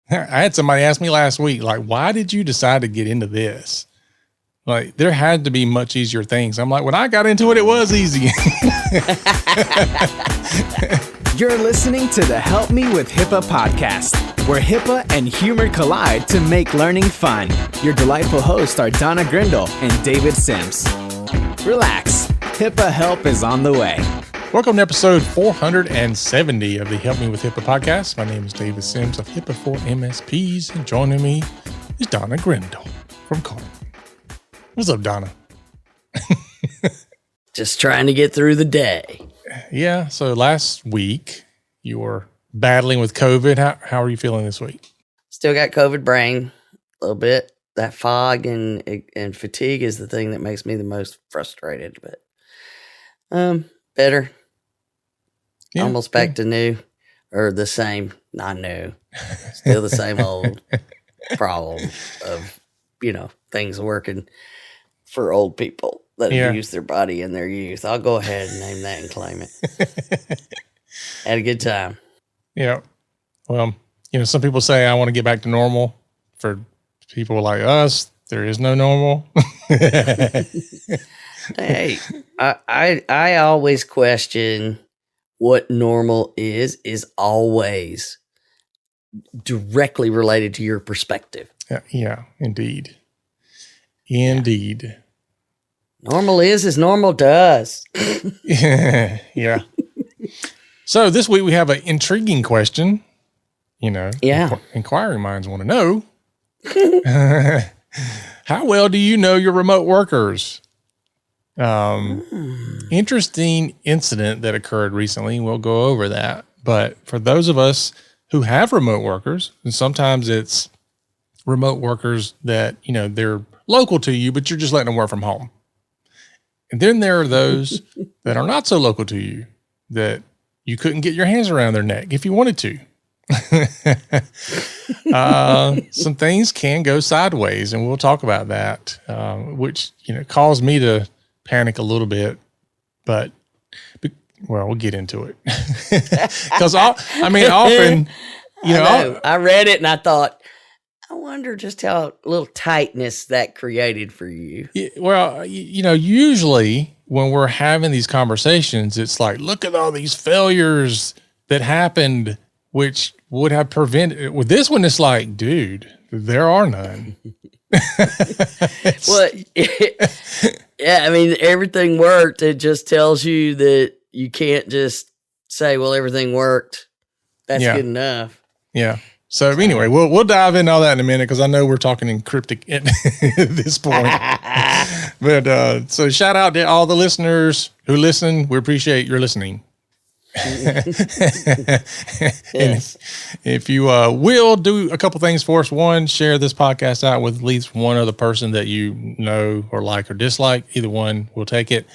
I had somebody ask me last week, like, why did you decide to get into this? Like, there had to be much easier things. I'm like, when I got into it, it was easy. You're listening to the Help Me with HIPAA podcast, where HIPAA and humor collide to make learning fun. Your delightful hosts are Donna Grindle and David Sims. Relax, HIPAA help is on the way. Welcome to episode 470 of the Help Me with HIPAA podcast. My name is David Sims of HIPAA for MSPs, and joining me is Donna Grindle from Carmen. What's up, Donna? Just trying to get through the day. Yeah, so last week you were battling with COVID. How are you feeling this week? Still got COVID brain a little bit. That fog and fatigue is the thing that makes me the most frustrated, but better. Yeah, almost back to new, or the same, not new. Still the same old problem of, things working for old people that abuse their body in their youth. I'll go ahead and name that and claim it. Had a good time. Yeah. Well, some people say I want to get back to normal. For people like us, there is no normal. Hey, I always question what normal is always directly related to your perspective. Yeah, indeed. Indeed. Normal is as normal does. Yeah. So this week we have an intriguing question. Inquiring minds want to know. How well do you know your remote workers? Interesting incident that occurred recently. We'll go over that. But for those of us who have remote workers, and sometimes it's remote workers that, they're local to you, but you're just letting them work from home. And then there are those that are not so local to you that you couldn't get your hands around their neck if you wanted to. Some things can go sideways, and we'll talk about that, which, caused me to panic a little bit, but we'll get into it. Because often, I read it and I thought, I wonder just how little tightness that created for you. Well, usually when we're having these conversations, it's like, look at all these failures that happened, which would have prevented. With this one, it's like, dude, there are none. Well, yeah, everything worked. It just tells you that you can't just say, well, everything worked. That's good enough. Yeah. So anyway, we'll dive into all that in a minute, because I know we're talking in cryptic at this point. But so shout out to all the listeners who listen. We appreciate your listening. Yes. If you will do a couple things for us. One, share this podcast out with at least one other person that you know or like or dislike. Either one, we'll take it.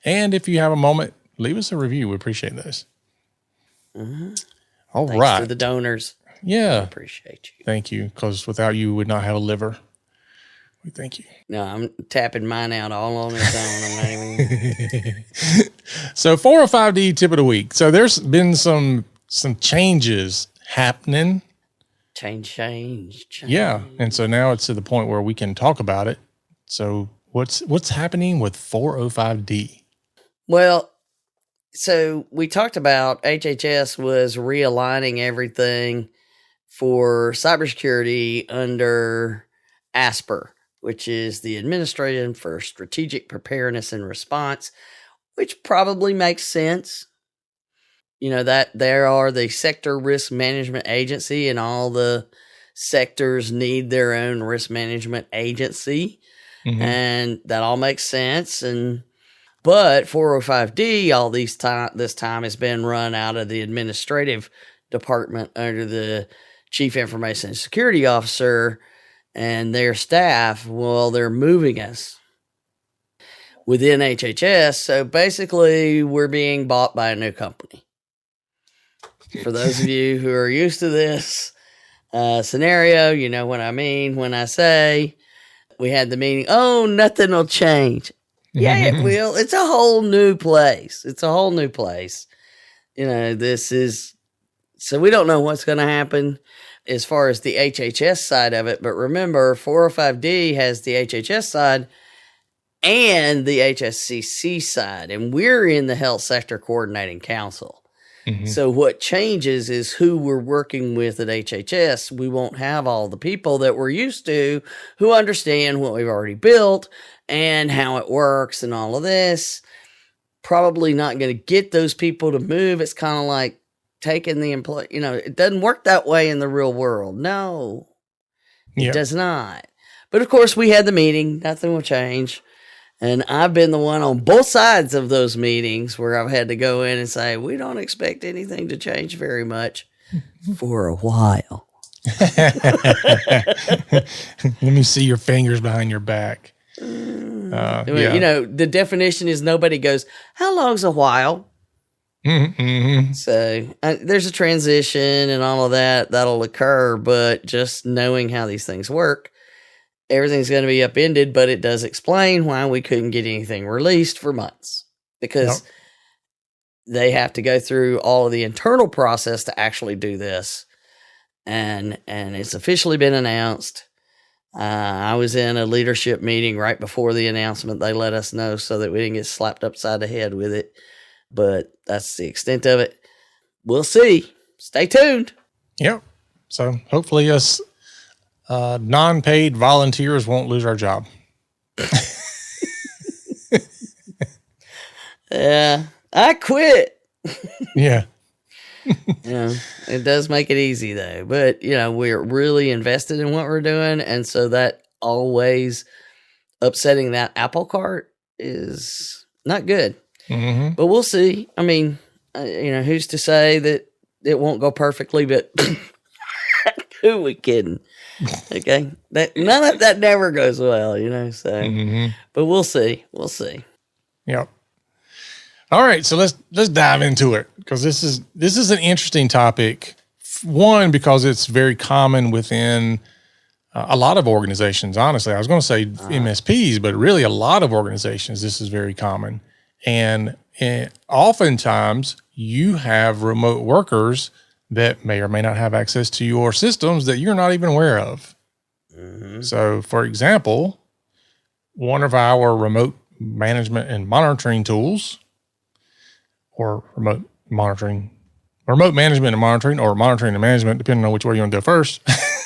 And if you have a moment, leave us a review. We appreciate those. Mm-hmm. All Thanks right. for the donors. Yeah. I appreciate you. Thank you. Because without you, we would not have a liver. We thank you. No, I'm tapping mine out all on its own. I'm not even. So 405D tip of the week. So there's been some changes happening. Change. Yeah. And so now it's to the point where we can talk about it. So what's happening with 405D? Well, so we talked about HHS was realigning everything for cybersecurity under ASPR, which is the Administration for Strategic Preparedness and Response, which probably makes sense. That there are the Sector Risk Management Agency, and all the sectors need their own risk management agency. Mm-hmm. And that all makes sense. But 405D, all this time has been run out of the administrative department under the Chief Information Security Officer and their staff. Well, they're moving us within HHS. So basically, we're being bought by a new company. For those of you who are used to this scenario, you know what I mean when I say we had the meeting, oh, nothing will change. Yeah, it will. It's a whole new place. So we don't know what's going to happen. as far as the HHS side of it. But remember, 405D has the HHS side and the HSCC side, and we're in the Health Sector Coordinating Council. So what changes is who we're working with at HHS. We won't have all the people that we're used to who understand what we've already built and how it works and all of this. Probably not going to get those people to move. It's kind of like taking the employee, it doesn't work that way in the real world. No, it does not. But of course, we had the meeting. Nothing will change. And I've been the one on both sides of those meetings where I've had to go in and say, we don't expect anything to change very much for a while. Let me see your fingers behind your back. The definition is nobody goes, how long's a while? So there's a transition and all of that that'll occur, but just knowing how these things work, everything's going to be upended, but it does explain why we couldn't get anything released for months, because they have to go through all of the internal process to actually do this. And it's officially been announced. I was in a leadership meeting right before the announcement. They let us know so that we didn't get slapped upside the head with it. But that's the extent of it. We'll see. Stay tuned. Yep. So hopefully us non-paid volunteers won't lose our job. Yeah, I quit. Yeah. It does make it easy though, but we're really invested in what we're doing. And so that always upsetting that apple cart is not good, but we'll see. I mean, who's to say that it won't go perfectly, but who are we kidding? Okay. None of that never goes well, so, but we'll see. We'll see. Yep. All right, so let's dive into it, because this is an interesting topic. One, because it's very common within a lot of organizations. Honestly, I was going to say MSPs, but really a lot of organizations, this is very common. And oftentimes you have remote workers that may or may not have access to your systems that you're not even aware of. So, for example, one of our remote management and monitoring tools, or remote management and monitoring, or monitoring and management, depending on which way you want to go first.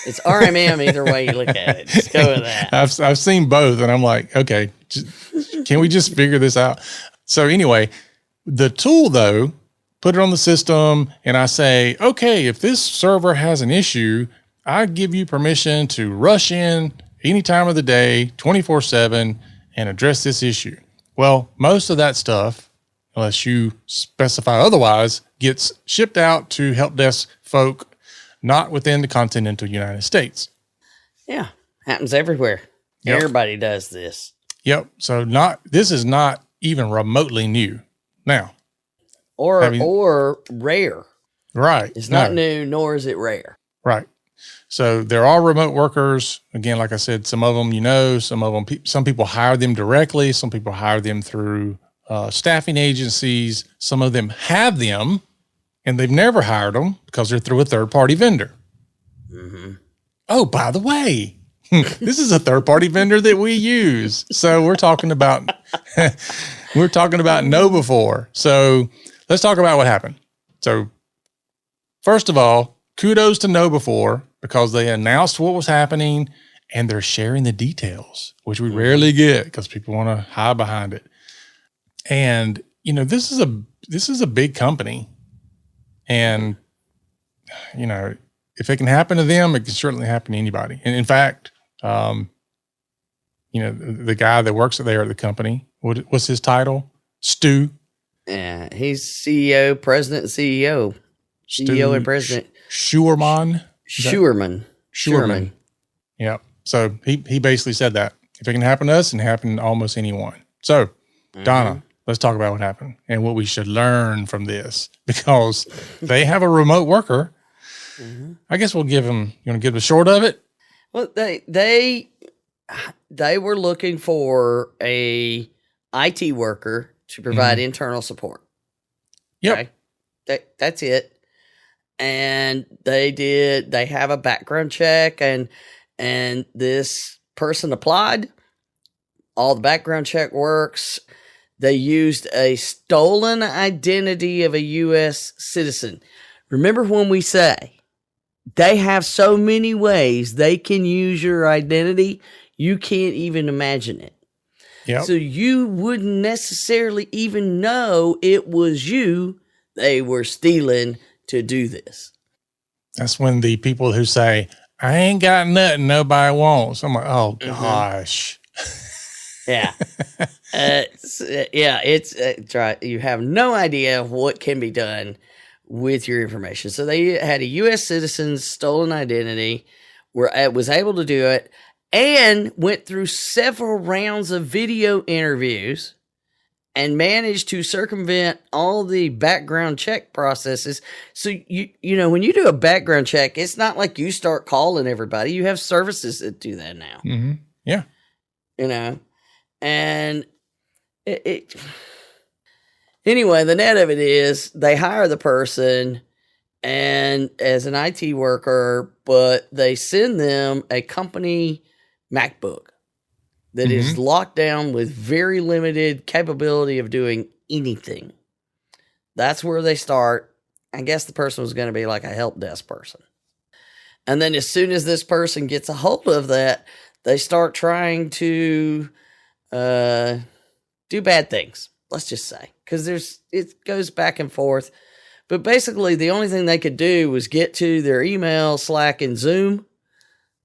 It's RMM either way you look at it. Just go with that. I've seen both, and I'm like, okay, can we just figure this out? So anyway, the tool though, put it on the system, and I say, okay, if this server has an issue, I give you permission to rush in any time of the day, 24/7, and address this issue. Well, most of that stuff, unless you specify otherwise, gets shipped out to help desk folk not within the continental United States. Yeah, happens everywhere. Yep. Everybody does this. Yep. So this is not even remotely new now. Or rare. Right. It's not new, nor is it rare. Right. So there are remote workers. Again, like I said, some of them, some people hire them directly. Some people hire them through staffing agencies. Some of them have them and they've never hired them because they're through a third-party vendor. Oh, by the way, this is a third-party vendor that we use. So we're talking about know before. So let's talk about what happened. So first of all, kudos to Know Before, because they announced what was happening and they're sharing the details, which we rarely get because people want to hide behind it. And this is a big company, and if it can happen to them, it can certainly happen to anybody. And in fact, the guy that works there at the company, what's his title? Stu. Yeah, he's CEO, president, and CEO. CEO and president. Schuerman. Schuerman. Yeah. So he basically said that if it can happen to us, it can happen to almost anyone. So, Donna, let's talk about what happened and what we should learn from this, because they have a remote worker. I guess we'll give them. You want to give the short of it? Well, they were looking for a IT worker to provide internal support. Yep. Okay? That's it. and they have a background check, and this person applied. All the background check works. They used a stolen identity of a U.S. citizen. Remember when we say they have so many ways they can use your identity, you can't even imagine it. Yep. So you wouldn't necessarily even know it was you they were stealing to do this. That's when the people who say, I ain't got nothing nobody wants. I'm like, oh, gosh. Yeah. It's right. You have no idea what can be done with your information. So they had a U.S. citizen's stolen identity, was able to do it, and went through several rounds of video interviews and managed to circumvent all the background check processes. So, you know, when you do a background check, it's not like you start calling everybody. You have services that do that now. Mm-hmm. Yeah. You know, and anyway, the net of it is they hire the person and as an IT worker, but they send them a company MacBook that is locked down with very limited capability of doing anything. That's where they start. I guess the person was going to be like a help desk person. And then as soon as this person gets a hold of that, they start trying to do bad things, let's just say. Because it goes back and forth. But basically, the only thing they could do was get to their email, Slack, and Zoom.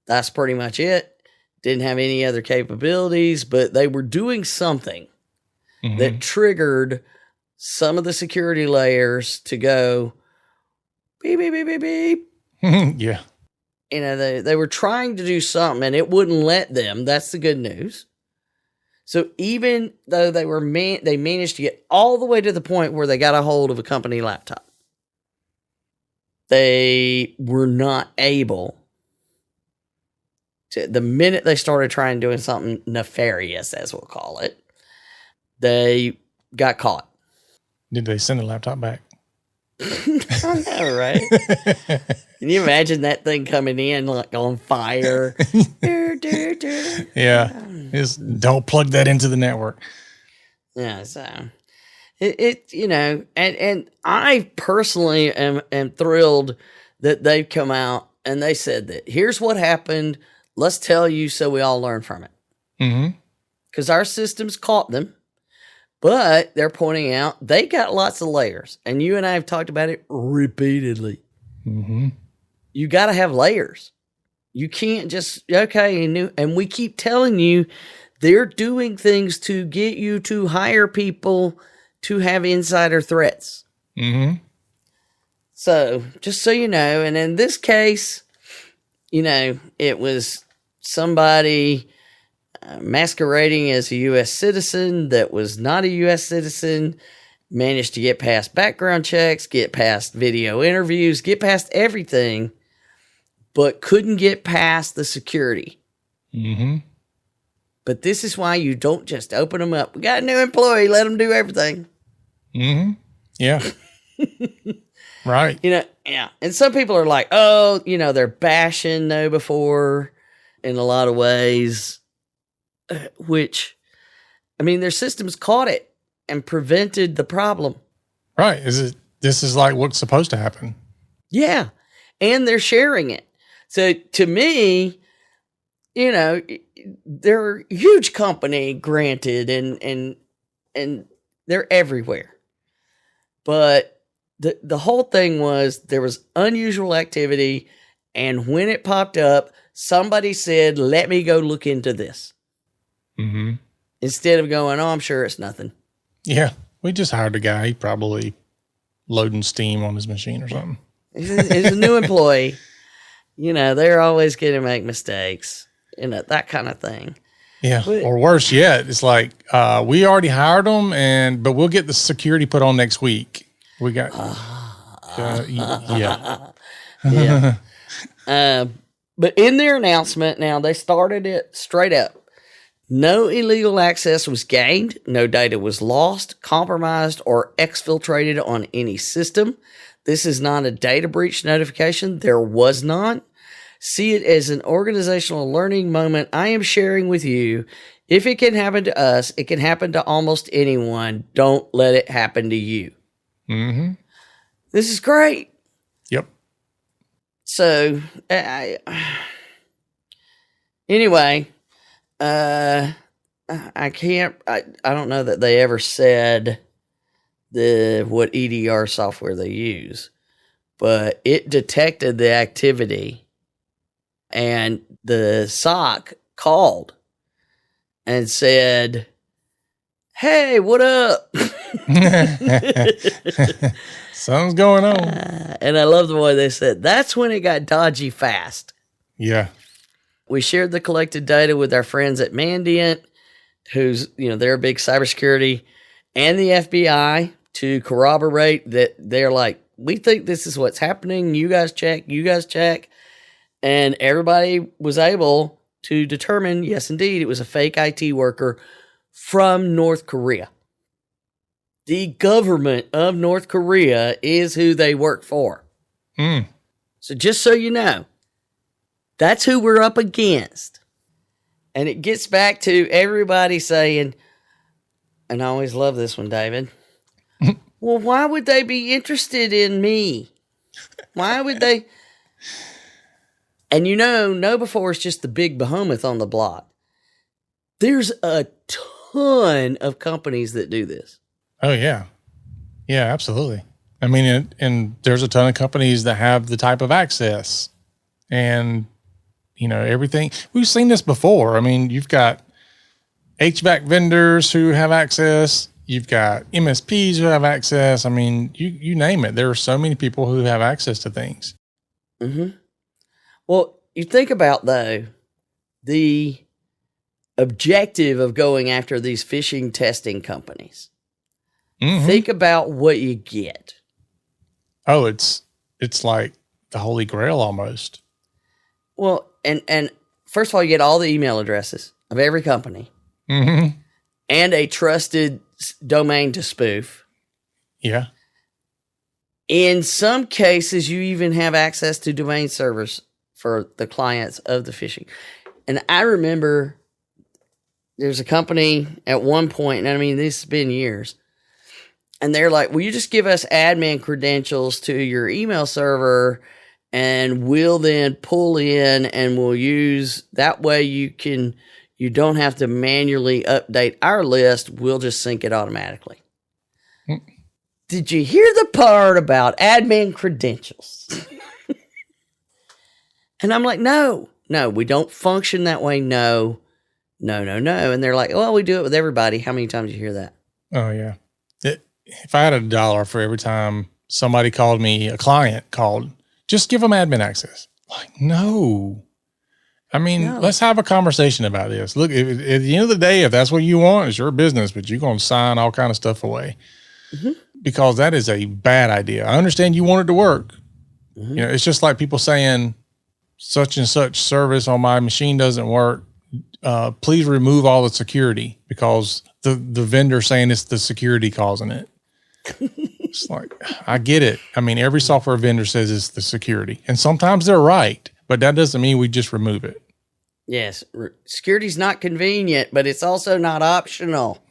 That's pretty much it. Didn't have any other capabilities, but they were doing something that triggered some of the security layers to go beep, beep, beep, beep, beep. Yeah. You know, they were trying to do something and it wouldn't let them. That's the good news. So even though they managed to get all the way to the point where they got a hold of a company laptop, they were not able to, the minute they started trying doing something nefarious, as we'll call it, they got caught. Did they send the laptop back? I know, right? Can you imagine that thing coming in like on fire? Yeah. Just don't plug that into the network. Yeah, so it you know, and I personally am thrilled that they've come out and they said that here's what happened. Let's tell you so we all learn from it. Because our systems caught them, but they're pointing out they got lots of layers. And you and I have talked about it repeatedly. You got to have layers. You can't just, okay, and we keep telling you they're doing things to get you to hire people to have insider threats. So, just so you know, and in this case, you know, it was somebody masquerading as a U.S. citizen that was not a U.S. citizen, managed to get past background checks, get past video interviews, get past everything, but couldn't get past the security. But this is why you don't just open them up. We got a new employee, let them do everything. Yeah. Right. You know, yeah. And some people are like, oh, you know, they're bashing KnowBe4 in a lot of ways, which, I mean, their systems caught it and prevented the problem. Right. This is like what's supposed to happen. Yeah. And they're sharing it. So to me, you know, they're a huge company, granted, and they're everywhere. But the whole thing was there was unusual activity, and when it popped up, somebody said, let me go look into this. Instead of going, oh, I'm sure it's nothing. Yeah. We just hired a guy. He probably loading steam on his machine or something. He's a new employee. You know, they're always going to make mistakes. You know, that kind of thing. Yeah. Or worse yet, it's like, we already hired them, but we'll get the security put on next week. We got, yeah. Yeah. But in their announcement, now they started it straight up. No illegal access was gained. No data was lost, compromised, or exfiltrated on any system. This is not a data breach notification. There was none. See it as an organizational learning moment I am sharing with you. If it can happen to us, it can happen to almost anyone. Don't let it happen to you. Mm-hmm. This is great. Yep. So, anyway, I don't know that they ever said what EDR software they use, but it detected the activity, and the SOC called and said, "Hey, what up?" Something's going on. And I love the way they said, "That's when it got dodgy fast." Yeah. We shared the collected data with our friends at Mandiant, who's, they're a big cybersecurity, and the FBI to corroborate that. They're like, we think this is what's happening. You guys check. And everybody was able to determine, yes, indeed, it was a fake IT worker from North Korea. The government of North Korea is who they work for. So just so you know, that's who we're up against. And it gets back to everybody saying, and I always love this one, David, well, why would they be interested in me? Why would they? And KnowBe4 is just the big behemoth on the block. There's a ton of companies that do this. Oh, yeah. Yeah, absolutely. I mean, and there's a ton of companies that have the type of access and, everything. We've seen this before. I mean, you've got HVAC vendors who have access. You've got MSPs who have access. I mean, you name it. There are so many people who have access to things. Mm-hmm. Well, you think about, though, the objective of going after these phishing testing companies. Mm-hmm. Think about what you get. Oh, it's like the Holy Grail almost. Well, and first of all, you get all the email addresses of every company. Mm-hmm. And a trusted domain to spoof. Yeah. In some cases, you even have access to domain servers for the clients of the phishing. And I remember there's a company at one point, and I mean, this has been years, and they're like, will you just give us admin credentials to your email server, and we'll then pull in and we'll use, that way you don't have to manually update our list. We'll just sync it automatically. Did you hear the part about admin credentials? And I'm like, no, we don't function that way. No. And they're like, well, we do it with everybody. How many times do you hear that? Oh, yeah. If I had $1 for every time somebody called me, a client called, just give them admin access. Like, no. I mean, let's have a conversation about this. Look, at the end of the day, if that's what you want, it's your business, but you're going to sign all kind of stuff away because that is a bad idea. I understand you want it to work. Mm-hmm. It's just like people saying such and such service on my machine doesn't work. Please remove all the security because the vendor saying it's the security causing it. It's like, I get it. I mean, every software vendor says it's the security, and sometimes they're right. But that doesn't mean we just remove it. Yes. Security's not convenient, but it's also not optional.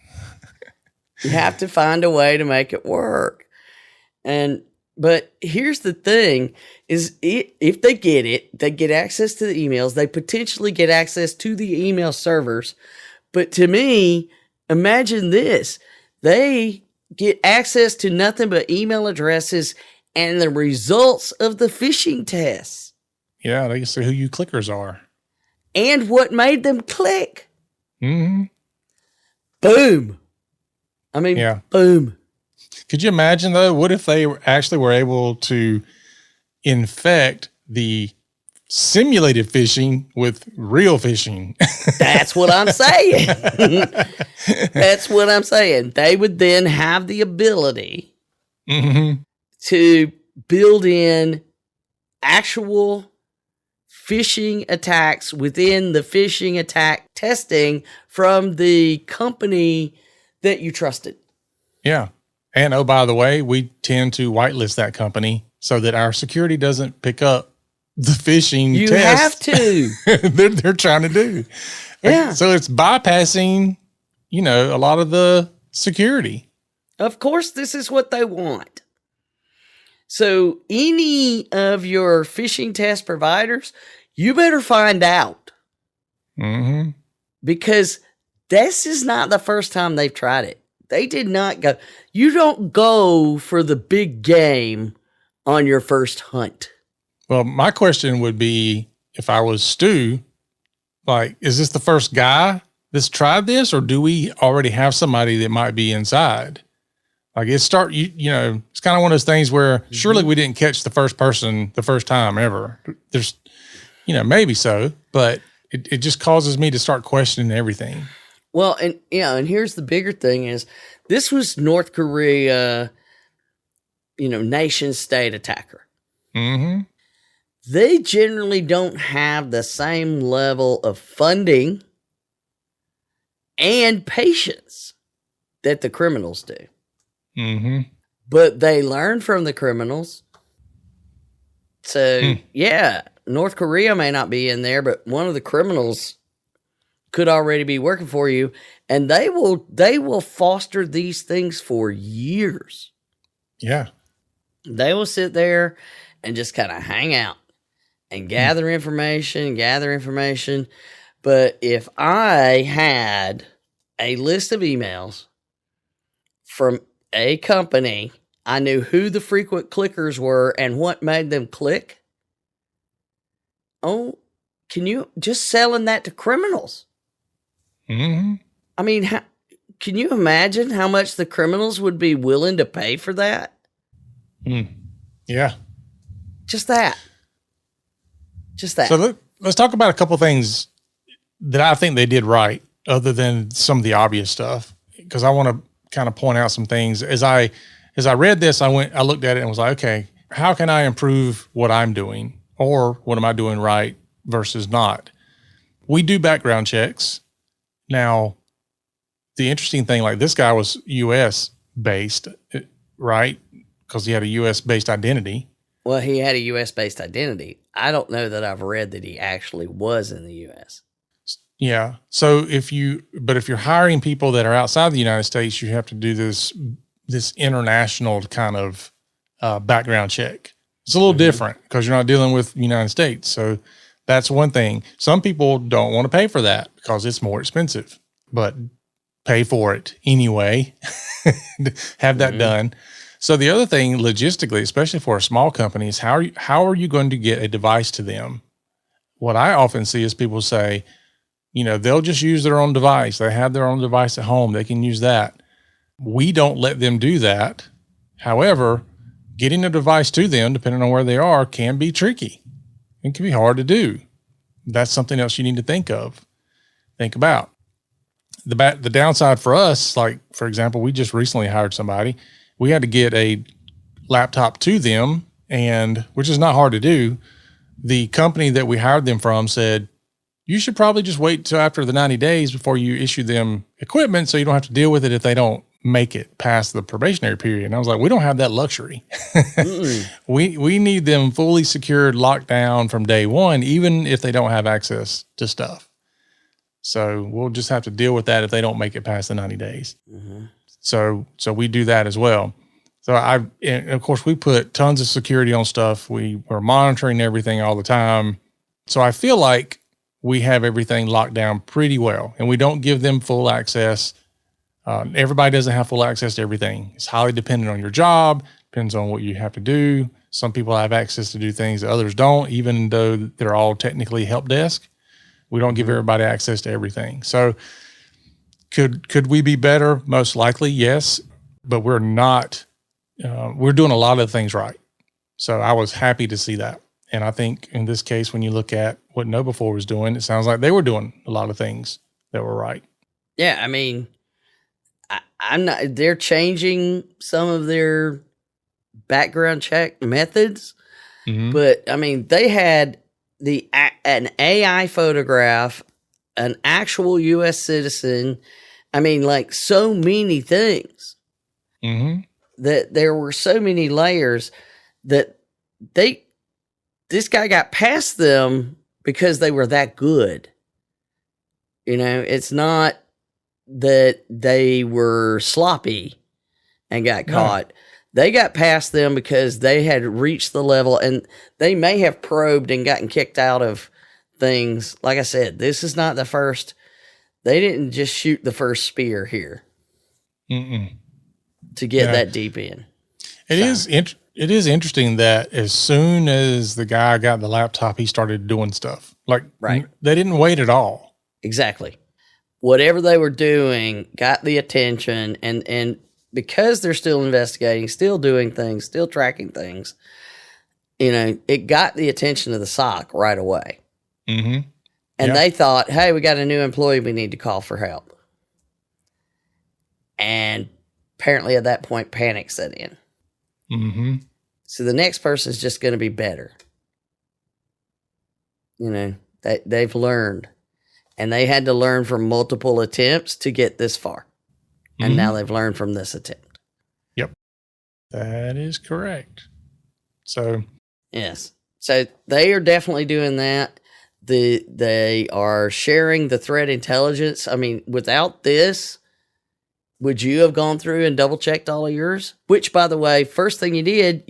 You have to find a way to make it work. But here's the thing is if they get it, they get access to the emails. They potentially get access to the email servers. But to me, imagine this. They get access to nothing but email addresses and the results of the phishing tests. Yeah, they can see who you clickers are. And what made them click. Mm-hmm. Boom. I mean, boom. Could you imagine, though, what if they actually were able to infect the simulated phishing with real phishing? That's what I'm saying. That's what I'm saying. They would then have the ability to build in actual phishing attacks within the phishing attack testing from the company that you trusted. Yeah. And oh, by the way, we tend to whitelist that company so that our security doesn't pick up the phishing You test have to. they're trying to do. Yeah. So it's bypassing, a lot of the security. Of course, this is what they want. So any of your phishing test providers, you better find out. Mm-hmm. Because this is not the first time they've tried it. They did not go. You don't go for the big game on your first hunt. Well, my question would be, if I was Stu, like, is this the first guy that's tried this, or do we already have somebody that might be inside? Like, it's kind of one of those things where surely we didn't catch the first person the first time ever. There's, maybe so, but it just causes me to start questioning everything. Well, and here's the bigger thing is this was North Korea, nation state attacker. Mm-hmm. They generally don't have the same level of funding and patience that the criminals do. Mm-hmm. But they learn from the criminals. So, yeah, North Korea may not be in there, but one of the criminals could already be working for you, and they will foster these things for years. Yeah. They will sit there and just kind of hang out and gather information. But if I had a list of emails from a company, I knew who the frequent clickers were and what made them click. Oh, can you just selling that to criminals? Mm-hmm. I mean, can you imagine how much the criminals would be willing to pay for that? Yeah. Just that. So let's talk about a couple things that I think they did right, other than some of the obvious stuff, because I want to kind of point out some things. As I read this, I looked at it and was like, okay, how can I improve what I'm doing, or what am I doing right versus not? We do background checks. Now, the interesting thing, like, this guy was U.S. based, right? Because he had a U.S. based identity. Well, he had a U.S. based identity. I don't know that I've read that he actually was in the U.S. Yeah. So if you're hiring people that are outside the United States, you have to do this international kind of background check. It's a little different because you're not dealing with the United States. So that's one thing. Some people don't want to pay for that because it's more expensive, but pay for it anyway. Have that done. So the other thing, logistically, especially for a small company, is how are you going to get a device to them? What I often see is people say, they'll just use their own device. They have their own device at home. They can use that. We don't let them do that. However, getting a device to them, depending on where they are, can be tricky. It can be hard to do. That's something else you need to think about. The downside for us, like, for example, we just recently hired somebody. We had to get a laptop to them, and which is not hard to do. The company that we hired them from said, you should probably just wait till after the 90 days before you issue them equipment so you don't have to deal with it if they don't make it past the probationary period. And I was like, we don't have that luxury. We need them fully secured, locked down from day one, even if they don't have access to stuff. So we'll just have to deal with that if they don't make it past the 90 days. Mm-hmm. So we do that as well. So and of course, we put tons of security on stuff. We're monitoring everything all the time. So I feel like we have everything locked down pretty well, and we don't give them full access. Everybody doesn't have full access to everything. It's highly dependent on your job, depends on what you have to do. Some people have access to do things that others don't, even though they're all technically help desk. We don't give everybody access to everything. So could we be better? Most likely, yes, but we're not. We're doing a lot of things right. So I was happy to see that. And I think in this case, when you look at what KnowBe4 was doing, it sounds like they were doing a lot of things that were right. Yeah, I mean, I'm not. They're changing some of their background check methods, but I mean, they had an AI photograph, an actual U.S. citizen. I mean, like, so many things. that there were so many layers that this guy got past them because they were that good. It's not that they were sloppy and got caught. They got past them because they had reached the level, and they may have probed and gotten kicked out of things. Like I said, this is not the first. They didn't just shoot the first spear here to get that deep in. It is interesting that as soon as the guy got the laptop, he started doing stuff. Like, they didn't wait at all. Exactly. Whatever they were doing got the attention, and because they're still investigating, still doing things, still tracking things, it got the attention of the SOC right away. Mm-hmm. And they thought, hey, we got a new employee we need to call for help. And apparently at that point, panic set in. Mm-hmm. So the next person is just going to be better. They've learned. And they had to learn from multiple attempts to get this far. And now they've learned from this attempt. Yep. That is correct. So. Yes. So they are definitely doing that. They are sharing the threat intelligence. I mean, without this, would you have gone through and double checked all of yours? Which, by the way, first thing you did,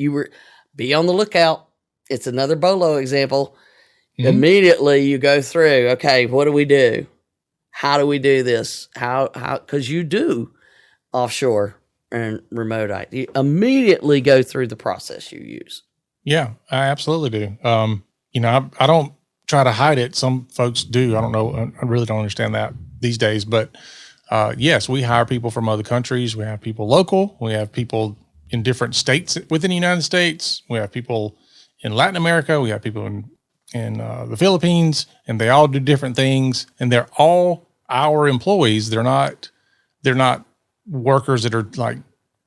be on the lookout. It's another Bolo example. Mm-hmm. Immediately you go through, okay, what do we do? How do we do this? How, because you do offshore and remote IT. You immediately go through the process you use. Yeah, I absolutely do. I don't try to hide it. Some folks do. I don't know. I really don't understand that these days, but yes, we hire people from other countries. We have people local. We have people in different states within the United States. We have people in Latin America. We have people in the Philippines, and they all do different things, and they're all our employees. They're not workers that are like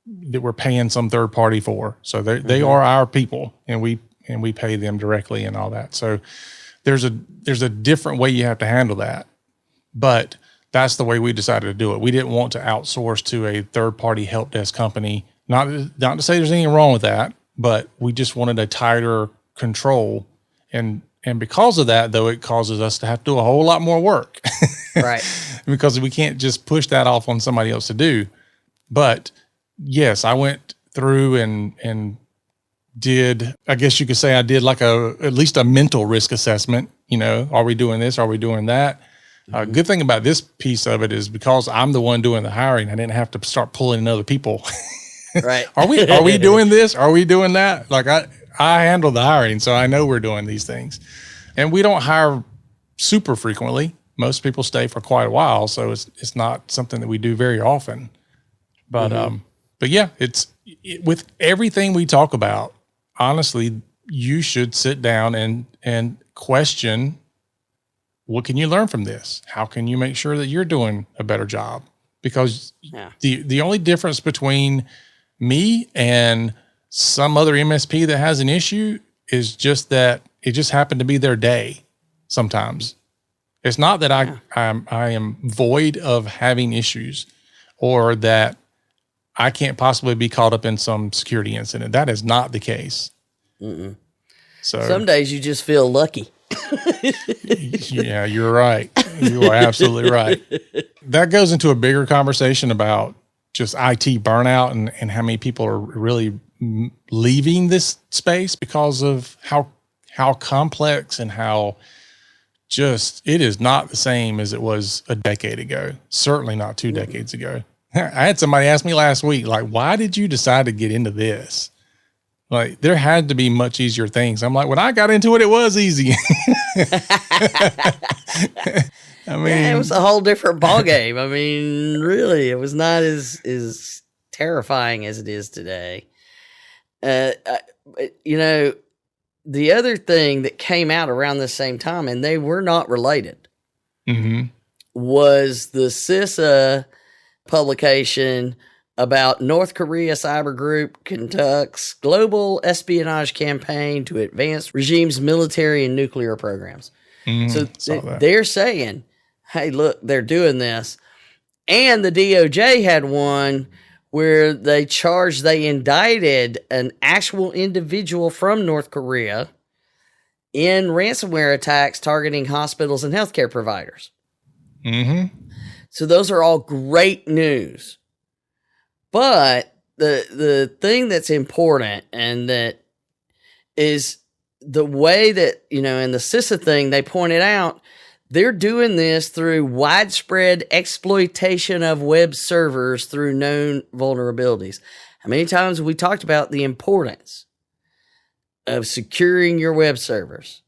that we're paying some third party for. So they are our people, and we pay them directly and all that. So there's a different way you have to handle that, but that's the way we decided to do it. We didn't want to outsource to a third party help desk company. Not to say there's anything wrong with that, but we just wanted a tighter control. And because of that, though, it causes us to have to do a whole lot more work. Right. Because we can't just push that off on somebody else to do. But yes, I went through and did, I guess you could say I did like at least a mental risk assessment. Are we doing this? Are we doing that? Good thing about this piece of it is because I'm the one doing the hiring, I didn't have to start pulling in other people. Right. Are we doing this? Are we doing that? Like I handle the hiring, so I know we're doing these things. And we don't hire super frequently. Most people stay for quite a while, so it's not something that we do very often. But but yeah, with everything we talk about, honestly, you should sit down and question, what can you learn from this? How can you make sure that you're doing a better job? Because the only difference between me and some other MSP that has an issue is just that it just happened to be their day sometimes. It's not that I am void of having issues or that I can't possibly be caught up in some security incident. That is not the case. Mm-mm. So some days you just feel lucky. Yeah, you're right. You are absolutely right. That goes into a bigger conversation about just IT burnout and how many people are really leaving this space because of how complex and how just it is not the same as it was a decade ago. Certainly not 2 decades ago. I had somebody ask me last week, like, why did you decide to get into this? Like, there had to be much easier things. I'm like, when I got into it, it was easy. I mean, it was a whole different ballgame. I mean, really, it was not as terrifying as it is today. The other thing that came out around the same time, and they were not related, was the CISA publication about North Korea cyber group conducts global espionage campaign to advance regime's military and nuclear programs. So they're saying, hey, look, they're doing this. And the DOJ had one where they indicted an actual individual from North Korea in ransomware attacks targeting hospitals and healthcare providers. Mm-hmm. So those are all great news. But the thing that's important, and that is the way that, in the CISA thing, they pointed out, they're doing this through widespread exploitation of web servers through known vulnerabilities. How many times have we talked about the importance of securing your web servers?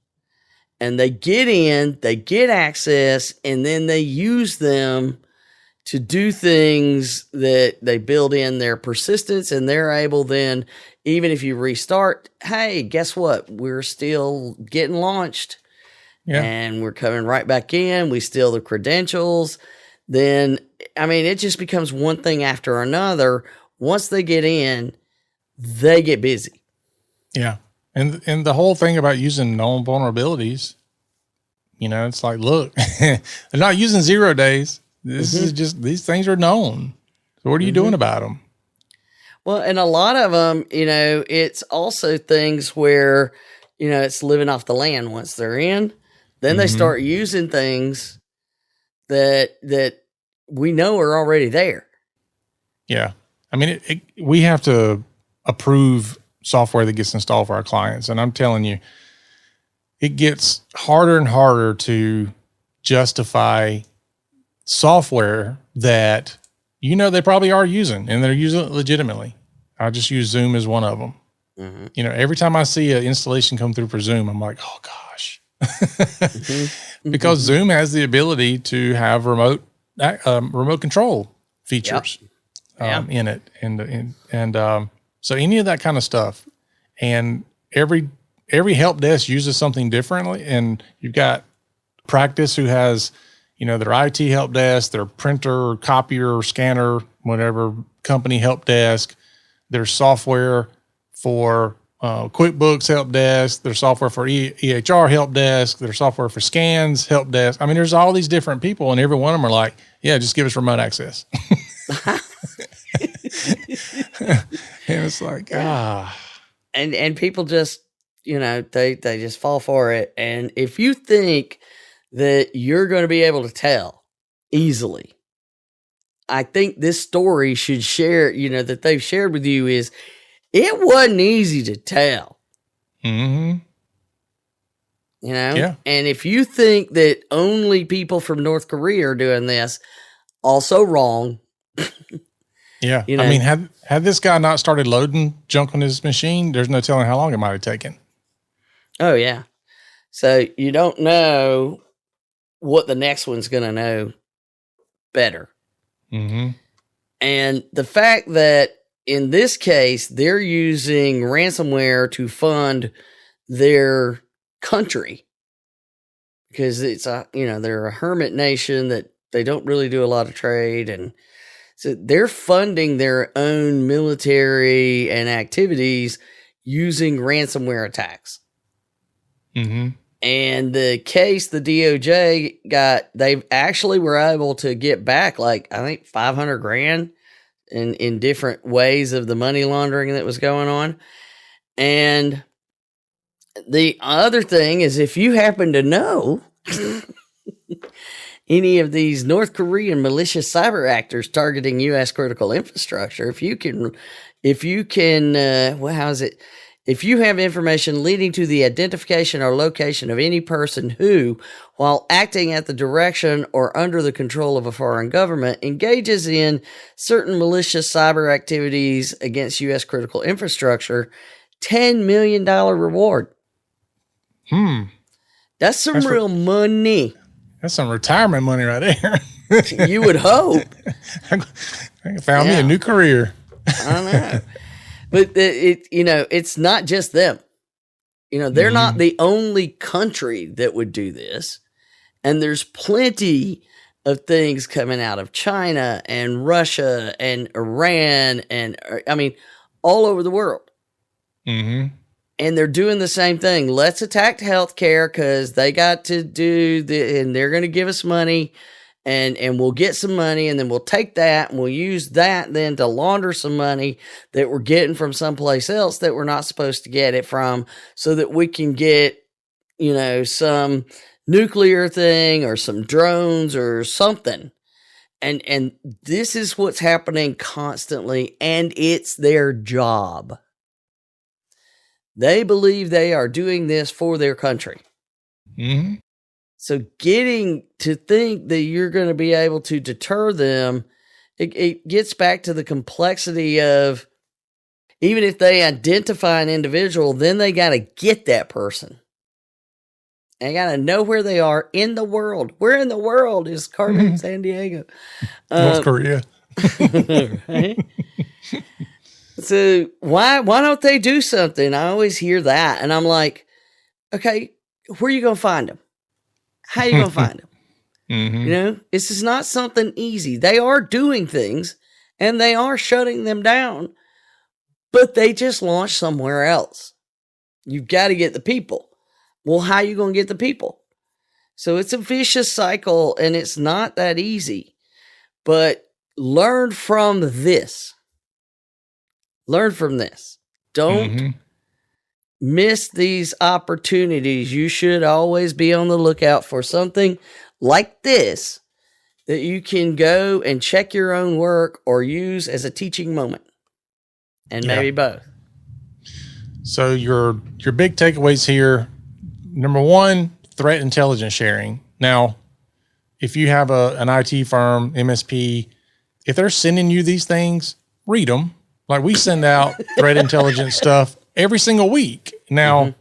And they get in, they get access, and then they use them to do things that they build in their persistence, and they're able then, even if you restart, hey, guess what? We're still getting launched. Yeah. And we're coming right back in. We steal the credentials. Then, it just becomes one thing after another. Once they get in, they get busy. Yeah. And the whole thing about using known vulnerabilities, it's like, look, they're not using 0 days. This is just, these things are known. So what are you doing about them? Well, and a lot of them, it's also things where, it's living off the land once they're in. Then they start using things that we know are already there. Yeah. We have to approve software that gets installed for our clients. And I'm telling you, it gets harder and harder to justify software that, they probably are using, and they're using it legitimately. I just use Zoom as one of them. Mm-hmm. Every time I see an installation come through for Zoom, I'm like, oh gosh. Because Zoom has the ability to have remote control features in it, and so any of that kind of stuff, and every help desk uses something differently. And you've got practice who has their IT help desk, their printer, copier, scanner, whatever company help desk, their software for QuickBooks help desk, their software for EHR help desk, their software for scans help desk. There's all these different people, and every one of them are like, yeah, just give us remote access. And it's like, And people just, they just fall for it. And if you think that you're going to be able to tell easily, I think this story should share, that they've shared with you, is it wasn't easy to tell. Mm-hmm. Yeah. And if you think that only people from North Korea are doing this, also wrong. Yeah. Had this guy not started loading junk on his machine, there's no telling how long it might have taken. Oh, yeah. So you don't know what the next one's going to know better. Mm-hmm. And the fact that in this case, they're using ransomware to fund their country, because it's they're a hermit nation that they don't really do a lot of trade. And so they're funding their own military and activities using ransomware attacks. Mm-hmm. And the case the DOJ got, they actually were able to get back, I think $500,000 in different ways of the money laundering that was going on. And the other thing is, if you happen to know any of these North Korean malicious cyber actors targeting U.S. critical infrastructure, if you have information leading to the identification or location of any person who, while acting at the direction or under the control of a foreign government, engages in certain malicious cyber activities against U.S. critical infrastructure, $10 million reward. That's real money. That's some retirement money right there. You would hope. I found me a new career. I know. But it's not just them. They're not the only country that would do this. And there's plenty of things coming out of China and Russia and Iran and, all over the world. Mm-hmm. And they're doing the same thing. Let's attack healthcare because they got to do and they're going to give us money. and we'll get some money, and then we'll take that and we'll use that then to launder some money that we're getting from someplace else that we're not supposed to get it from, so that we can get, some nuclear thing or some drones or something. And this is what's happening constantly, and it's their job. They believe they are doing this for their country. Mm-hmm. So getting to think that you're going to be able to deter them, it gets back to the complexity of, even if they identify an individual, then they got to get that person. They got to know where they are in the world. Where in the world is Carmen San Diego? North Korea. Right? So why don't they do something? I always hear that. And I'm like, okay, where are you going to find them? How are you going to find them? Mm-hmm. This is not something easy. They are doing things and they are shutting them down, but they just launched somewhere else. You've got to get the people. Well, how are you going to get the people? So it's a vicious cycle, and it's not that easy. But learn from this. Learn from this. Don't miss these opportunities. You should always be on the lookout for something like this that you can go and check your own work or use as a teaching moment. And maybe both. So your big takeaways here. Number one, threat intelligence sharing. Now, if you have an IT firm, MSP, if they're sending you these things, read them. Like, we send out threat intelligence stuff every single week. Now,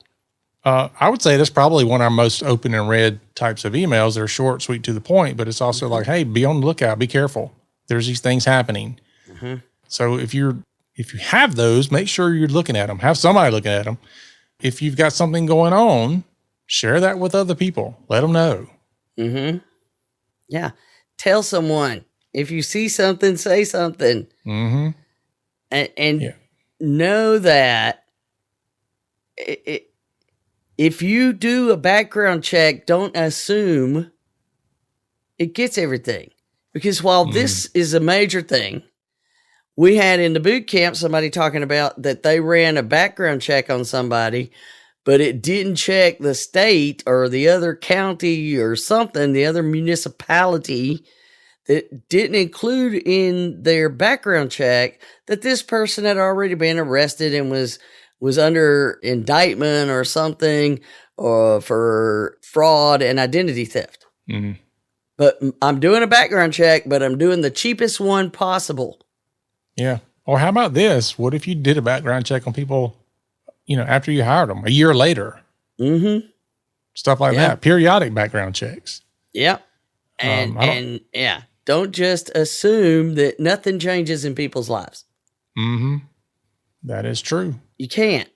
I would say that's probably one of our most open and read types of emails. They're short, sweet, to the point, but it's also like, hey, be on the lookout, be careful. There's these things happening. So if you have those, make sure you're looking at them. Have somebody looking at them. If you've got something going on, share that with other people. Let them know. Yeah. Tell someone. If you see something, say something. And know that if you do a background check, don't assume it gets everything. Because while this is a major thing, we had in the boot camp somebody talking about that they ran a background check on somebody, but it didn't check the state or the other county or something, the other municipality, that didn't include in their background check that this person had already been arrested and was under indictment or something, or for fraud and identity theft. But I'm doing a background check, but I'm doing the cheapest one possible. Yeah. Or how about this? What if you did a background check on people, after you hired them, a year later? Stuff like that. Periodic background checks. Yep. And don't just assume that nothing changes in people's lives. That is true. You can't.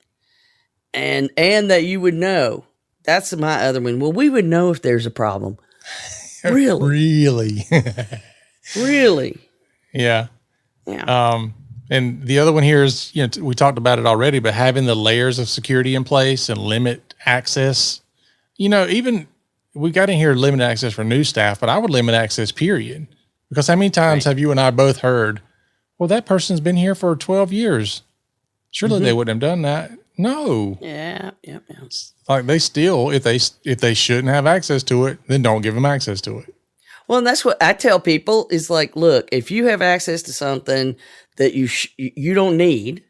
And that you would know. That's my other one. Well, we would know if there's a problem. Really? Really? Yeah. Yeah. And the other one here is, we talked about it already, but having the layers of security in place and limit access. Even we got in here limited access for new staff, but I would limit access, period. Because how many times have you and I both heard, well, that person's been here for 12 years. Surely they wouldn't have done that. No. Yeah. Like, they still, if they shouldn't have access to it, then don't give them access to it. Well, and that's what I tell people is like, look, if you have access to something that you don't need,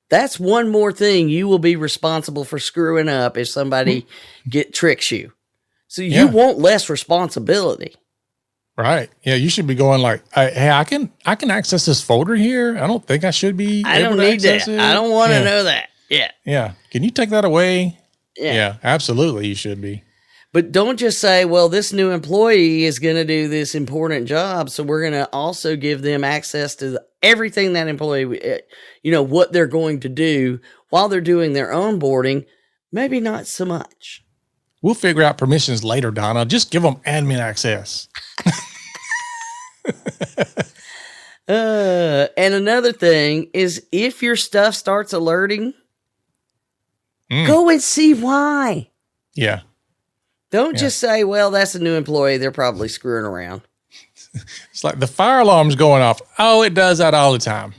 that's one more thing you will be responsible for screwing up if somebody tricks you. So you want less responsibility. Right. Yeah, you should be going like, hey, I can access this folder here. I don't think I should be. I don't need that. I don't want to know that. Yeah. Yeah. Can you take that away? Yeah, absolutely. You should be. But don't just say, well, this new employee is going to do this important job, so we're going to also give them access to everything that employee, what they're going to do while they're doing their onboarding. Maybe not so much. We'll figure out permissions later, Donna. Just give them admin access. And another thing is, if your stuff starts alerting, go and see why. Yeah. Don't just say, well, that's a new employee. They're probably screwing around. It's like the fire alarm's going off. Oh, it does that all the time.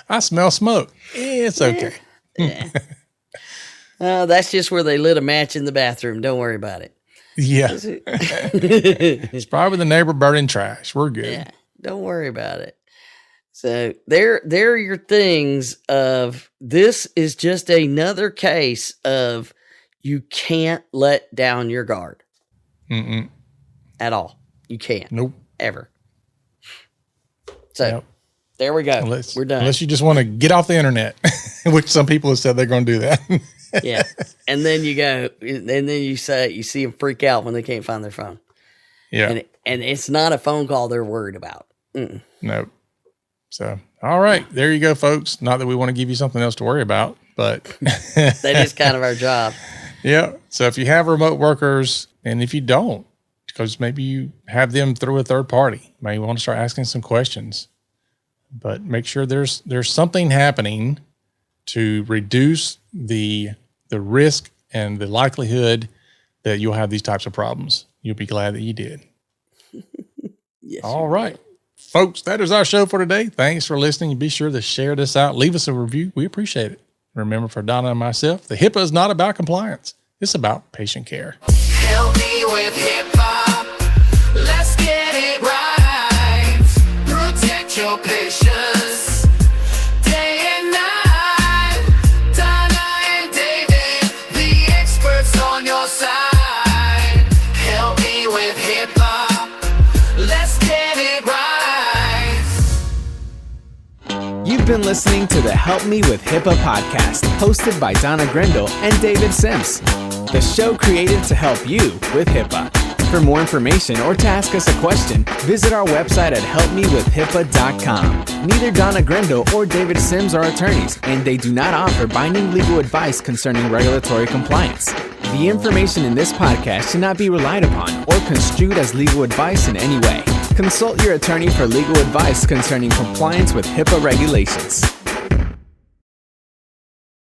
I smell smoke. It's okay. Yeah. That's just where they lit a match in the bathroom. Don't worry about it. Yeah. It's probably the neighbor burning trash. We're good. Yeah. Don't worry about it. So there are your things of this is just another case of you can't let down your guard. At all. You can't. Nope. Ever. So there we go. We're done. Unless you just want to get off the internet, which some people have said they're going to do that. Yeah. And then you go, and then you see them freak out when they can't find their phone. Yeah. And it's not a phone call they're worried about. Nope. So, all right. There you go, folks. Not that we want to give you something else to worry about, but that is kind of our job. Yeah. So if you have remote workers, and if you don't, because maybe you have them through a third party, maybe you want to start asking some questions, but make sure there's something happening to reduce the risk and the likelihood that you'll have these types of problems. You'll be glad that you did. Yes. All right. Folks, that is our show for today. Thanks for listening. Be sure to share this out. Leave us a review. We appreciate it. Remember, for Donna and myself, the HIPAA is not about compliance. It's about patient care. Help me with HIPAA. Let's get it right. Protect your patients day and night. Donna and David, the experts on your side. Help me with HIPAA. Let's get it right. You've been listening to the Help Me with HIPAA podcast, hosted by Donna Grindle and David Sims. The show created to help you with HIPAA. For more information or to ask us a question, visit our website at helpmewithhipaa.com. Neither Donna Grindle or David Sims are attorneys, and they do not offer binding legal advice concerning regulatory compliance. The information in this podcast should not be relied upon or construed as legal advice in any way. Consult your attorney for legal advice concerning compliance with HIPAA regulations.